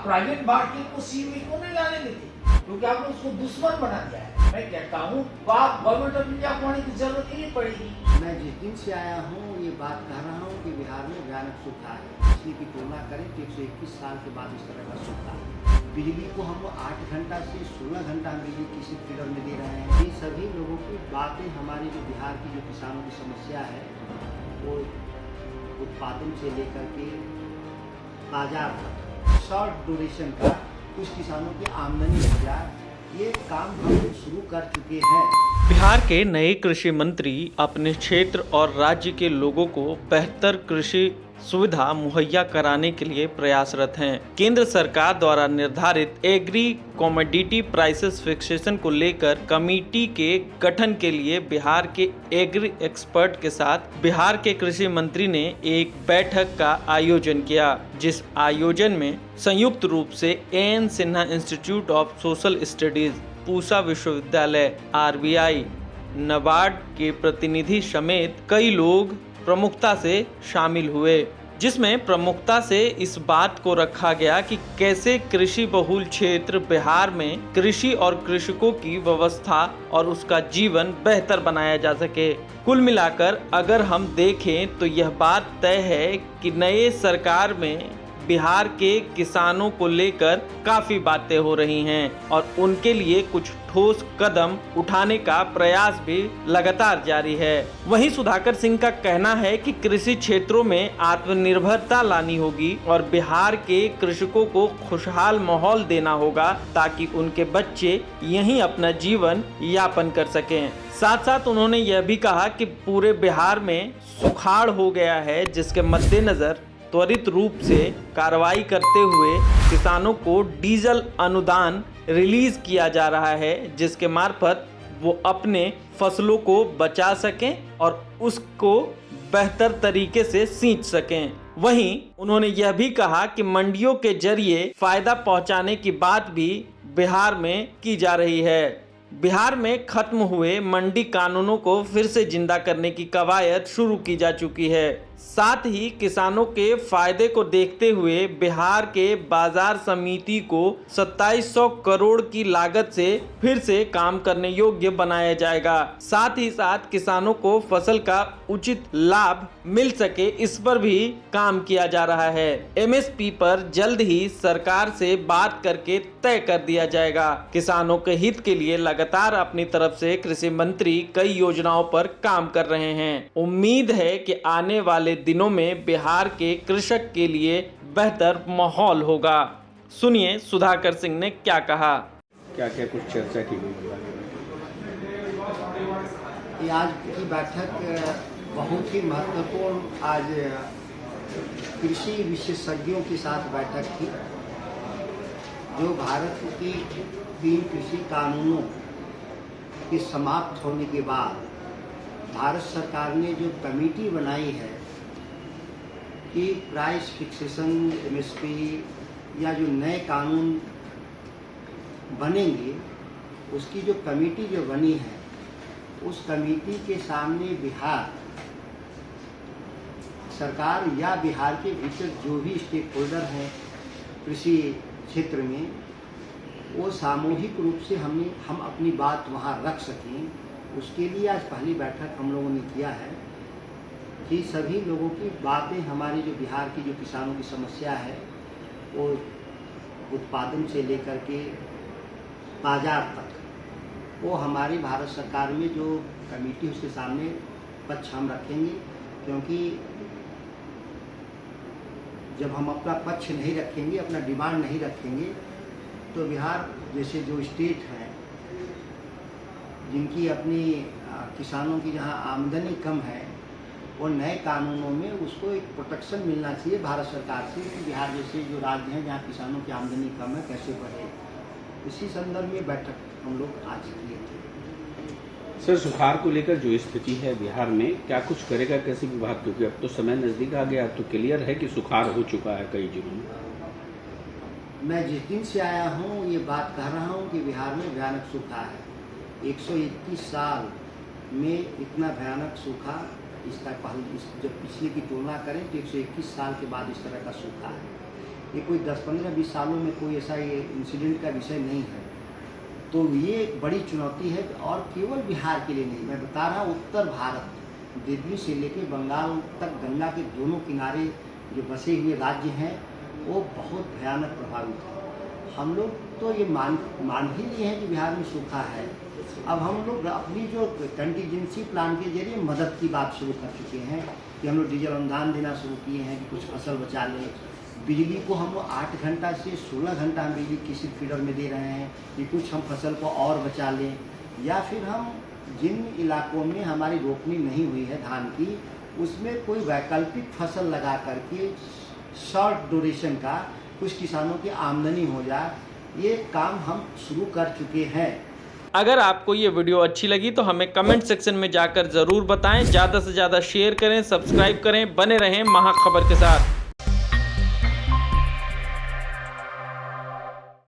Private market को cement को नहीं लाने देते, क्योंकि आपने उसको दुश्मन बना दिया है। मैं कहता हूँ गवर्नमेंट ऑफ इंडिया को आने की जरूरत ही नहीं पड़ेगी। मैं जिस दिन से आया हूँ ये बात कह रहा हूँ कि बिहार में भयानक सूखा है। बिजली की तुलना करें तो 121 साल के बाद इस तरह का सूखा है। बिजली को हम 8 घंटा से 16 घंटा हम बिजली किसी फीडर में दे रहे हैं। ये सभी लोगों की बातें हमारी जो बिहार की जो किसानों की समस्या है वो उत्पादन से लेकर के बाजार तक शॉर्ट ड्यूरेशन का कुछ किसानों की आमदनी हो जाए, ये काम हम शुरू कर चुके हैं। बिहार के नए कृषि मंत्री अपने क्षेत्र और राज्य के लोगों को बेहतर कृषि सुविधा मुहैया कराने के लिए प्रयासरत हैं। केंद्र सरकार द्वारा निर्धारित एग्री कमोडिटी प्राइसेस फिक्सेशन को लेकर कमेटी के गठन के लिए बिहार के एग्री एक्सपर्ट के साथ बिहार के कृषि मंत्री ने एक बैठक का आयोजन किया, जिस आयोजन में संयुक्त रूप से N Sinha institute of social studies, Pusa विश्वविद्यालय, आरबीआई, नाबार्ड के प्रतिनिधि समेत कई लोग प्रमुखता से शामिल हुए, जिसमें प्रमुखता से इस बात को रखा गया कि कैसे कृषि बहुल क्षेत्र बिहार में कृषि और कृषकों की व्यवस्था और उसका जीवन बेहतर बनाया जा सके। कुल मिलाकर अगर हम देखें तो यह बात तय है कि नए सरकार में बिहार के किसानों को लेकर काफी बातें हो रही हैं और उनके लिए कुछ ठोस कदम उठाने का प्रयास भी लगातार जारी है। वहीं सुधाकर सिंह का कहना है कि कृषि क्षेत्रों में आत्मनिर्भरता लानी होगी और बिहार के कृषकों को खुशहाल माहौल देना होगा ताकि उनके बच्चे यहीं अपना जीवन यापन कर सकें। साथ साथ उन्होंने यह भी कहा कि पूरे बिहार में सुखाड़ हो गया है, जिसके मद्देनजर त्वरित रूप से कार्रवाई करते हुए किसानों को डीजल अनुदान रिलीज किया जा रहा है, जिसके मार्फत वो अपने फसलों को बचा सकें और उसको बेहतर तरीके से सींच सकें। वहीं उन्होंने यह भी कहा कि मंडियों के जरिए फायदा पहुंचाने की बात भी बिहार में की जा रही है। बिहार में खत्म हुए मंडी कानूनों को फिर से जिंदा करने की कवायद शुरू की जा चुकी है। साथ ही किसानों के फायदे को देखते हुए बिहार के बाजार समिति को 2700 करोड़ की लागत से फिर से काम करने योग्य बनाया जाएगा। साथ ही साथ किसानों को फसल का उचित लाभ मिल सके, इस पर भी काम किया जा रहा है। एमएसपी पर जल्द ही सरकार से बात करके तय कर दिया जाएगा। किसानों के हित के लिए लगातार अपनी तरफ से कृषि मंत्री कई योजनाओं पर काम कर रहे हैं। उम्मीद है कि आने वाले दिनों में बिहार के कृषक के लिए बेहतर माहौल होगा। सुनिए सुधाकर सिंह ने क्या कहा। क्या क्या कुछ चर्चा की गई? आज की बैठक बहुत ही महत्वपूर्ण आज कृषि विशेषज्ञों के साथ बैठक थी, जो भारत की 3 कृषि कानूनों के समाप्त होने के बाद भारत सरकार ने जो कमेटी बनाई है कि प्राइस फिक्सेशन, एमएसपी या जो नए कानून बनेंगे, उसकी जो कमेटी जो बनी है, उस कमेटी के सामने बिहार सरकार या बिहार के भीतर जो भी स्टेक होल्डर हैं कृषि क्षेत्र में, वो सामूहिक रूप से हम अपनी बात वहाँ रख सकें। उसके लिए आज पहली बैठक हम लोगों ने किया है कि सभी लोगों की बातें, हमारी जो बिहार की जो किसानों की समस्या है वो उत्पादन से लेकर के बाजार तक, वो हमारी भारत सरकार में जो कमेटी उसके सामने पक्ष हम रखेंगे। क्योंकि जब हम अपना पक्ष नहीं रखेंगे, अपना डिमांड नहीं रखेंगे, तो बिहार जैसे जो स्टेट हैं जिनकी अपनी किसानों की जहां आमदनी कम है, वो नए कानूनों में उसको एक प्रोटेक्शन मिलना चाहिए भारत सरकार से कि बिहार जैसे जो राज्य हैं जहां किसानों की आमदनी कम है कैसे बढ़े। इसी संदर्भ में बैठक हम लोग आज किए थे। सर, सुखाड़ को लेकर जो स्थिति है बिहार में, क्या कुछ करेगा कृषि विभाग? क्योंकि अब तो समय नज़दीक आ गया, अब तो क्लियर है कि सुखाड़ हो चुका है कई जिलों में। मैं जिस दिन से आया हूँ ये बात कह रहा हूँ कि बिहार में भयानक सूखा है। 121 साल में इतना भयानक सूखा इसका जब पिछले की तुलना करें तो 121 साल के बाद इस तरह का सूखा है। ये कोई 10-15-20 सालों में कोई ऐसा ये इंसिडेंट का विषय नहीं है। तो ये एक बड़ी चुनौती है और केवल बिहार के लिए नहीं, मैं बता रहा हूँ उत्तर भारत, दिल्ली से लेकर बंगाल तक गंगा के दोनों किनारे जो बसे हुए राज्य हैं वो बहुत भयानक प्रभावित है। हम लोग तो ये मान ही लिए हैं कि बिहार में सूखा है। अब हम लोग अपनी जो कंटीजेंसी प्लान के जरिए मदद की बात शुरू कर चुके हैं कि हम लोग डीजल अनुदान देना शुरू किए हैं कि कुछ फसल बचा लें। बिजली को हम 8 घंटा से 16 घंटा हम बिजली किसी फीडर में दे रहे हैं कि कुछ हम फसल को और बचा लें, या फिर हम जिन इलाकों में हमारी रोपनी नहीं हुई है धान की, उसमें कोई वैकल्पिक फसल लगा करके शॉर्ट ड्यूरेशन का कुछ किसानों की आमदनी हो जाए, ये काम हम शुरू कर चुके हैं। अगर आपको ये वीडियो अच्छी लगी तो हमें कमेंट सेक्शन में जाकर ज़रूर बताएं, ज़्यादा से ज़्यादा शेयर करें, सब्सक्राइब करें, बने रहें महाखबर के साथ।